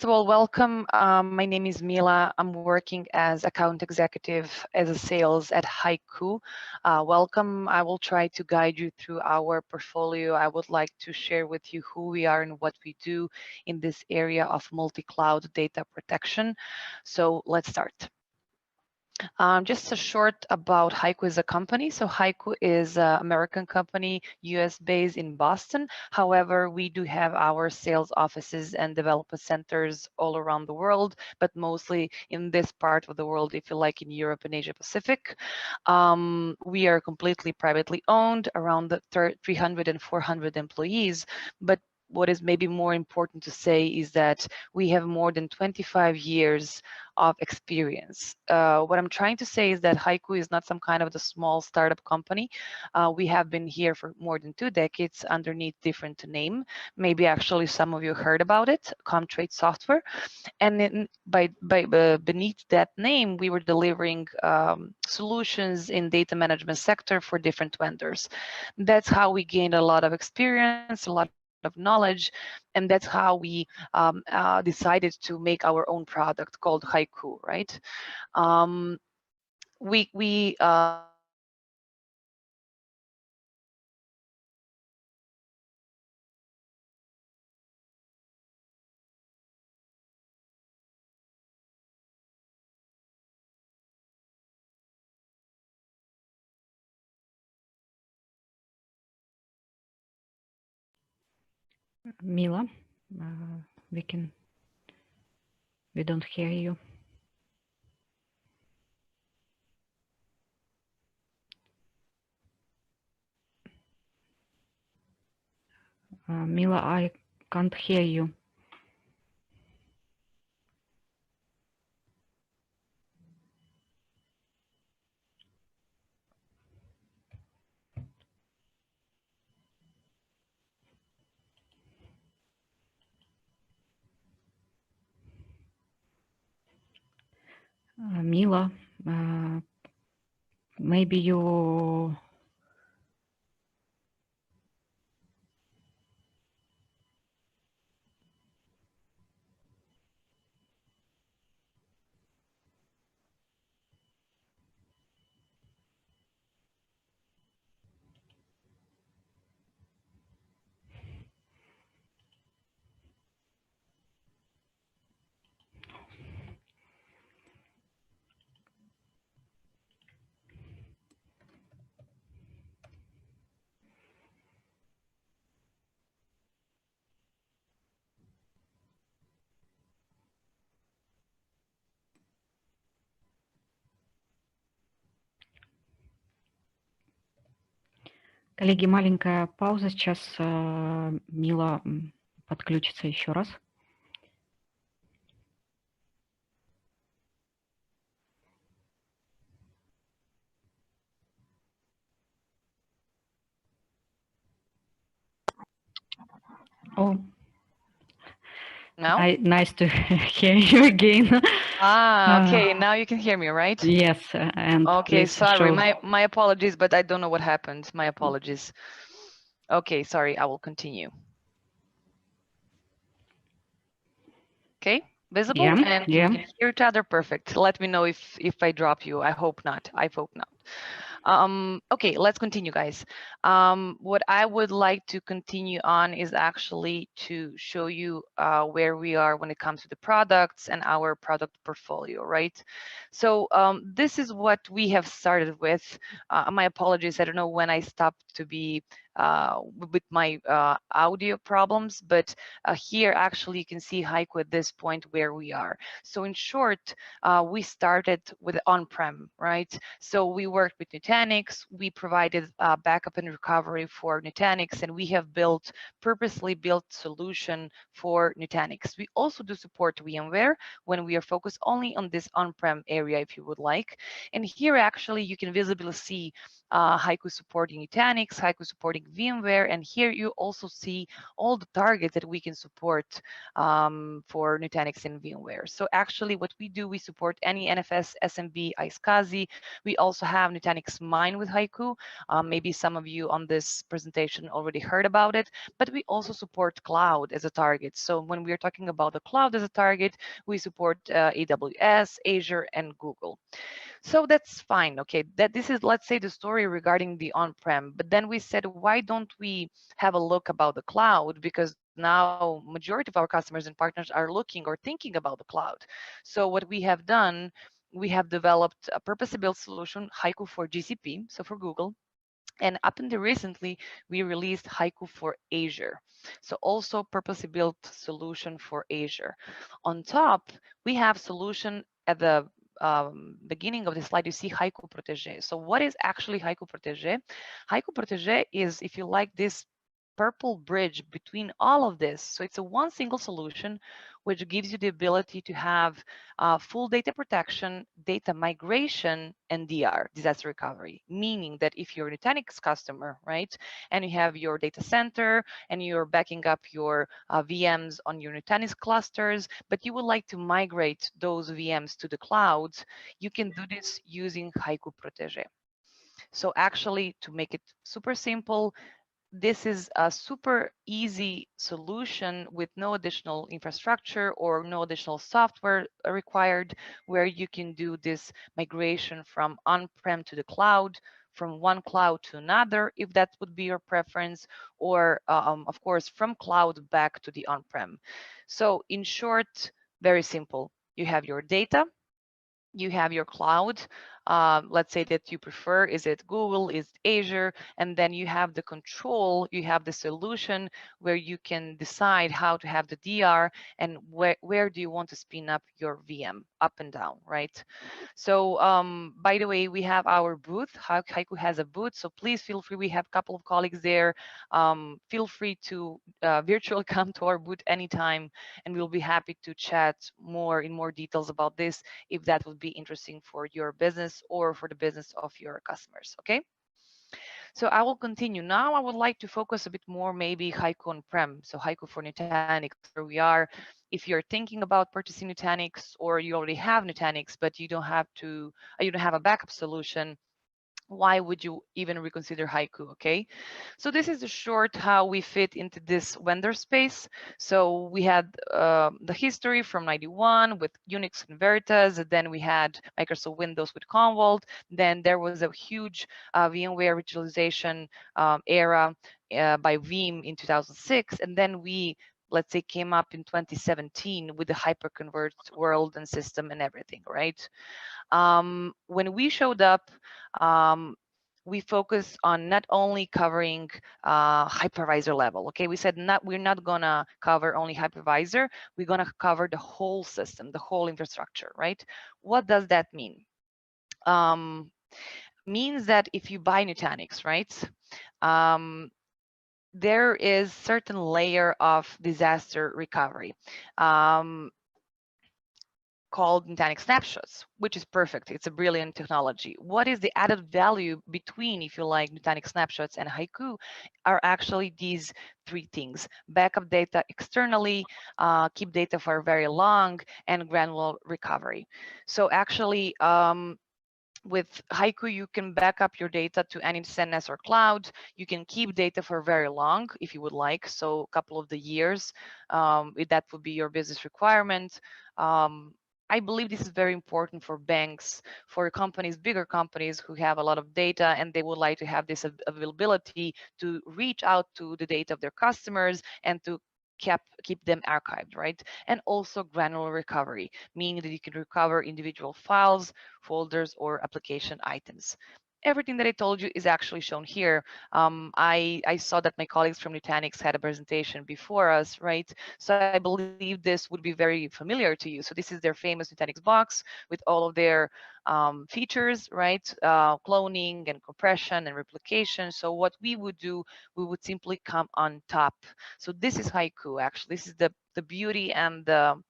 First of all, welcome. My name is Mila. I'm working as account executive as a sales at HYCU. Welcome. I will try to guide you through our portfolio. I would like to share with you who we are and what we do in this area of multi-cloud data protection. So let's start. Just a short about HYCU as a company. So HYCU is an American company, US based in Boston. However, we do have our sales offices and development centers all around the world, but mostly in this part of the world, if you like, in Europe and Asia Pacific. We are completely privately owned, around the 300 and 400 employees, but what is maybe more important to say is that we have more than 25 years of experience. What I'm trying to say is that HYCU is not some kind of the small startup company. We have been here for more than 2 decades underneath different name. Maybe actually some of you heard about it, Comtrade Software. And then beneath that name, we were delivering solutions in data management sector for different vendors. That's how we gained a lot of experience, a lot of knowledge, and that's how we decided to make our own product called HYCU, right? Mila, we don't hear you. Mila, I can't hear you. Mila, maybe you Коллеги, маленькая пауза. Сейчас Мила подключится еще раз. Oh, Now? Nice to hear you again. Okay, now you can hear me, right? Yes, and okay, sorry, my apologies, but I don't know what happened. My apologies. Okay, sorry, I will continue. Okay, visible? Yeah, and we can hear each other. Perfect. Let me know if I drop you. I hope not. I hope not. Okay, let's continue, guys. What I would like to continue on is actually to show you where we are when it comes to the products and our product portfolio, right? So this is what we have started with. My apologies, I don't know when I stopped to be with my audio problems, but here actually you can see HYCU at this point where we are. So in short, we started with on-prem, right? So we worked with Nutanix, we provided backup and recovery for Nutanix, and we have purposely built solution for Nutanix. We also do support VMware when we are focused only on this on-prem area, if you would like. And here actually you can visibly see HYCU supporting Nutanix, HYCU supporting VMware. And here you also see all the targets that we can support for Nutanix and VMware. So actually what we do, we support any NFS, SMB, iSCSI. We also have Nutanix Mine with HYCU. Maybe some of you on this presentation already heard about it, but we also support cloud as a target. So when we're talking about the cloud as a target, we support AWS, Azure, and Google. So that's fine. Okay, that this is, let's say, the story regarding the on-prem. But then we said, why don't we have a look about the cloud? Because now majority of our customers and partners are looking or thinking about the cloud. So what we have done, we have developed a purpose-built solution, HYCU for GCP, so for Google. And up until recently, we released HYCU for Azure. So also purpose-built solution for Azure. On top, we have solution at the beginning of the slide, you see HYCU Protégé. So what is actually HYCU Protégé? HYCU Protégé is, if you like, this purple bridge between all of this. So it's a one single solution which gives you the ability to have full data protection, data migration, and DR, disaster recovery. Meaning that if you're a Nutanix customer, right, and you have your data center and you're backing up your VMs on your Nutanix clusters, but you would like to migrate those VMs to the cloud, you can do this using HYCU Protégé. So actually, to make it super simple, this is a super easy solution with no additional infrastructure or no additional software required, where you can do this migration from on-prem to the cloud, from one cloud to another, if that would be your preference, or of course, from cloud back to the on-prem. So in short, very simple. You have your data, you have your cloud. Let's say that you prefer, is it Google, is it Azure, and then you have the control, you have the solution where you can decide how to have the DR and where do you want to spin up your VM, up and down, right? So by the way, we have our booth. HYCU has a booth, so please feel free. We have a couple of colleagues there. Feel free to virtually come to our booth anytime, and we'll be happy to chat more in more details about this if that would be interesting for your business or for the business of your customers, okay? So I will continue. Now I would like to focus a bit more maybe HYCU on-prem, so HYCU for Nutanix, where we are. If you're thinking about purchasing Nutanix or you already have Nutanix, but you don't have a backup solution, why would you even reconsider HYCU, okay? So this is a short how we fit into this vendor space. So we had the history from 91 with Unix and Veritas, and then we had Microsoft Windows with Commvault. Then there was a huge VMware virtualization era by Veeam in 2006, and then we, let's say, came up in 2017 with the hyperconverged world and system and everything, right? When we showed up, we focused on not only covering hypervisor level. Okay, we said we're not gonna cover only hypervisor. We're gonna cover the whole system, the whole infrastructure, right? What does that mean? Means that if you buy Nutanix, right? There is certain layer of disaster recovery. Called Nutanix snapshots, which is perfect. It's a brilliant technology. What is the added value between, if you like, Nutanix snapshots and HYCU are actually these three things: backup data externally, keep data for very long, and granular recovery. So actually, with HYCU, you can back up your data to any NS or cloud. You can keep data for very long if you would like, so a couple of the years, if that would be your business requirement. I believe this is very important for banks, for companies, bigger companies who have a lot of data and they would like to have this availability to reach out to the data of their customers and to keep them archived, right? And also granular recovery, meaning that you can recover individual files, folders, or application items. Everything that I told you is actually shown here. I saw that my colleagues from Nutanix had a presentation before us, right? So I believe this would be very familiar to you. So this is their famous Nutanix box with all of their features, right? Cloning and compression and replication. So what we would do, we would simply come on top. So this is HYCU, actually. This is the beauty and the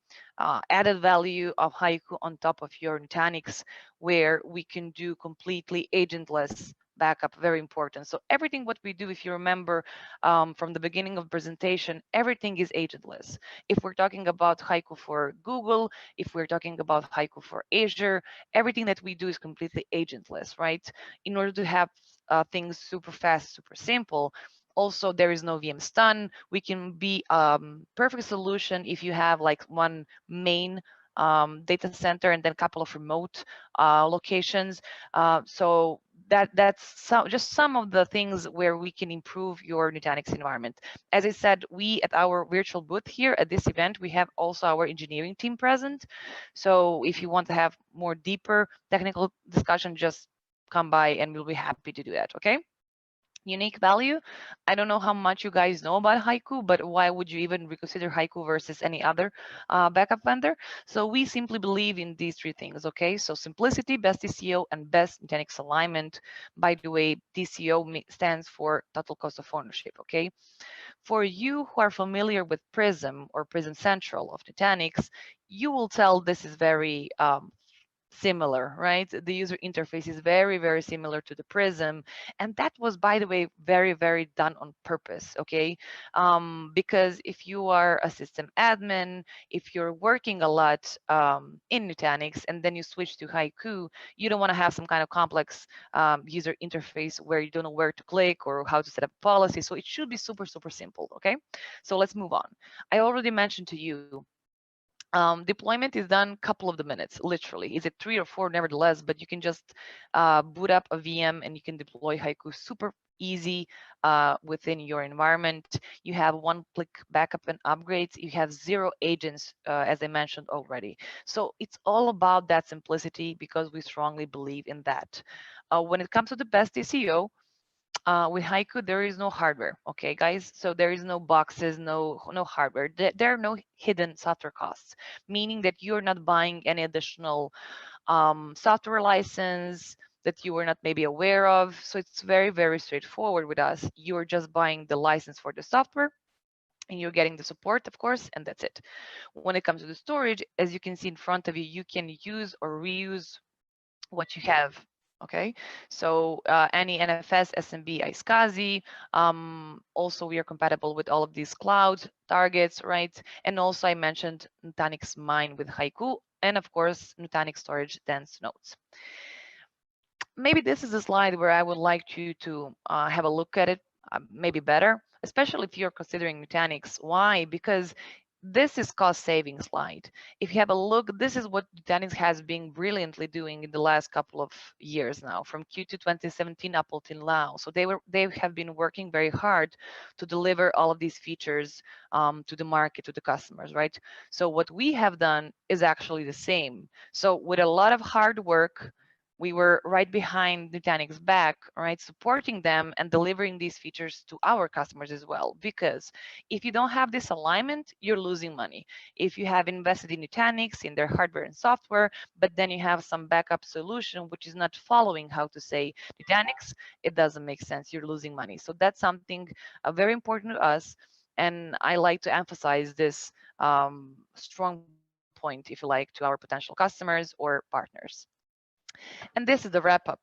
added value of HYCU on top of your Nutanix, where we can do completely agentless backup, very important. So everything what we do, if you remember from the beginning of presentation, everything is agentless. If we're talking about HYCU for Google, if we're talking about HYCU for Azure, everything that we do is completely agentless, right? In order to have things super fast, super simple. Also, there is no VM stun. We can be perfect solution if you have like one main data center and then a couple of remote locations. So that's just some of the things where we can improve your Nutanix environment. As I said, we at our virtual booth here at this event, we have also our engineering team present. So if you want to have more deeper technical discussion, just come by and we'll be happy to do that, okay? Unique value. I don't know how much you guys know about HYCU, but why would you even reconsider HYCU versus any other backup vendor? So we simply believe in these three things, okay? So simplicity, best TCO, and best Nutanix alignment. By the way, TCO stands for total cost of ownership, okay? For you who are familiar with Prism or Prism Central of Nutanix, you will tell this is very similar, right? The user interface is very, very similar to the Prism. And that was, by the way, very, very done on purpose, okay? Because if you are a system admin, if you're working a lot in Nutanix and then you switch to HYCU, you don't want to have some kind of complex user interface where you don't know where to click or how to set up a policy. So it should be super, super simple, okay? So let's move on. I already mentioned to you deployment is done a couple of the minutes, literally. Is it 3 or 4? Nevertheless, but you can just boot up a VM and you can deploy HYCU super easy within your environment. You have one-click backup and upgrades. You have 0 agents, as I mentioned already. So it's all about that simplicity because we strongly believe in that. When it comes to the best TCO, with HYCU, there is no hardware, okay, guys? So there is no boxes, no hardware. There are no hidden software costs, meaning that you're not buying any additional software license that you were not maybe aware of. So it's very, very straightforward with us. You're just buying the license for the software and you're getting the support, of course, and that's it. When it comes to the storage, as you can see in front of you, you can use or reuse what you have. Okay, so any NFS, SMB, iSCSI. Also, we are compatible with all of these cloud targets, right? And also, I mentioned Nutanix Mine with HYCU, and of course, Nutanix Storage dense nodes. Maybe this is a slide where I would like you to have a look at it, maybe better, especially if you're considering Nutanix. Why? Because this is cost saving slide. If you have a look, this is what Nutanix has been brilliantly doing in the last couple of years now, from Q2 2017 up until now. So they have been working very hard to deliver all of these features to the market, to the customers, right? So what we have done is actually the same. So with a lot of hard work, we were right behind Nutanix back, right, supporting them and delivering these features to our customers as well. Because if you don't have this alignment, you're losing money. If you have invested in Nutanix, in their hardware and software, but then you have some backup solution which is not following how to say Nutanix, it doesn't make sense. You're losing money. So that's something very important to us. And I like to emphasize this strong point, if you like, to our potential customers or partners. And this is the wrap up.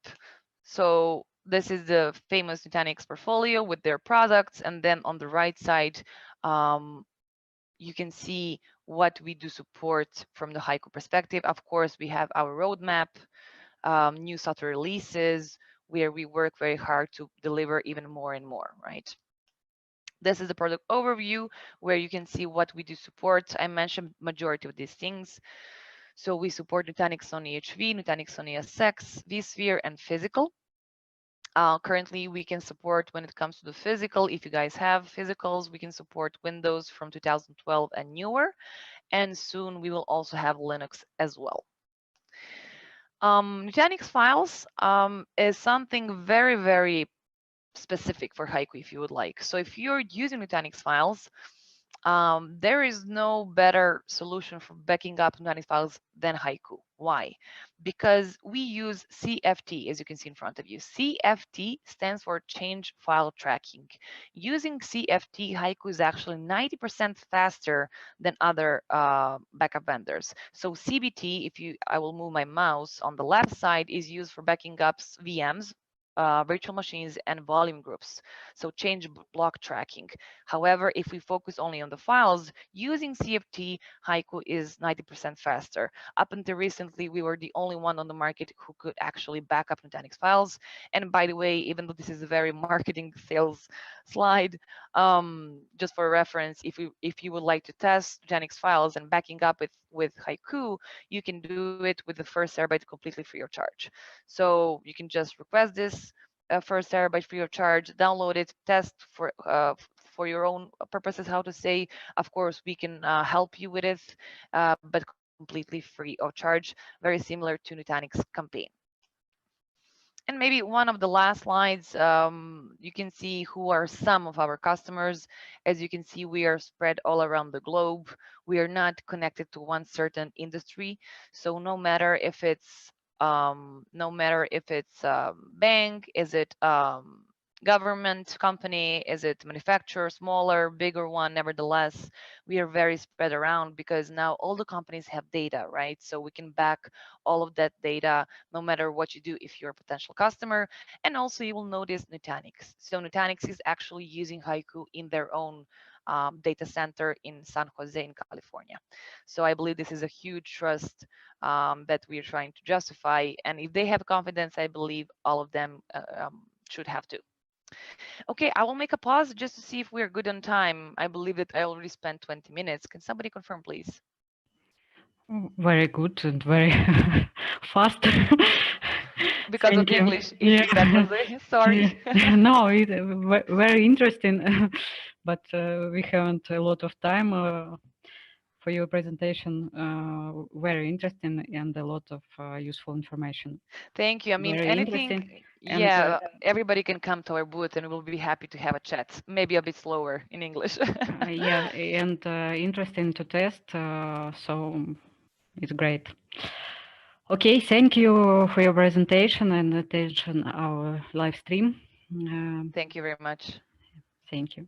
So this is the famous Nutanix portfolio with their products. And then on the right side, you can see what we do support from the HYCU perspective. Of course, we have our roadmap, new software releases, where we work very hard to deliver even more and more, right? This is the product overview where you can see what we do support. I mentioned majority of these things. So we support Nutanix on EHV, Nutanix on ESX, vSphere, and physical. Currently, we can support when it comes to the physical. If you guys have physicals, we can support Windows from 2012 and newer. And soon we will also have Linux as well. Nutanix files is something very, very specific for HYCU if you would like. So if you're using Nutanix files, There is no better solution for backing up Nutanix files than HYCU. Why? Because we use CFT, as you can see in front of you. CFT stands for Change File Tracking. Using CFT, HYCU is actually 90% faster than other backup vendors. So CBT, I will move my mouse on the left side, is used for backing up VMs, virtual machines, and volume groups. So change block tracking. However, if we focus only on the files, using CFT, HYCU is 90% faster. Up until recently, we were the only one on the market who could actually back up Nutanix files. And by the way, even though this is a very marketing sales slide, just for reference, if you would like to test Nutanix files and backing up with HYCU, you can do it with the first terabyte completely free of charge. So you can just request this first terabyte free of charge, download it, test for your own purposes, how to say. Of course, we can help you with it, but completely free of charge, very similar to Nutanix campaign. And maybe one of the last slides, you can see who are some of our customers. As you can see, we are spread all around the globe. We are not connected to one certain industry. So no matter if it's bank, is it government company, is it manufacturer, smaller, bigger one, nevertheless, we are very spread around because now all the companies have data, right? So we can back all of that data no matter what you do if you're a potential customer. And also you will notice Nutanix. So Nutanix is actually using HYCU in their own data center in San Jose in California. So I believe this is a huge trust that we are trying to justify. And if they have confidence, I believe all of them should have to. Okay, I will make a pause just to see if we're good on time. I believe that I already spent 20 minutes. Can somebody confirm, please? Very good and very fast. Because Thank of you. English in Yeah. San Jose. Sorry. No, it's very interesting, but we haven't a lot of time for your presentation. Very interesting and a lot of useful information. Thank you. I mean, Very anything, interesting. And yeah, everybody can come to our booth and we'll be happy to have a chat, maybe a bit slower in English. yeah, and interesting to test. So it's great. Okay, thank you for your presentation and attention our live stream. Thank you very much. Thank you.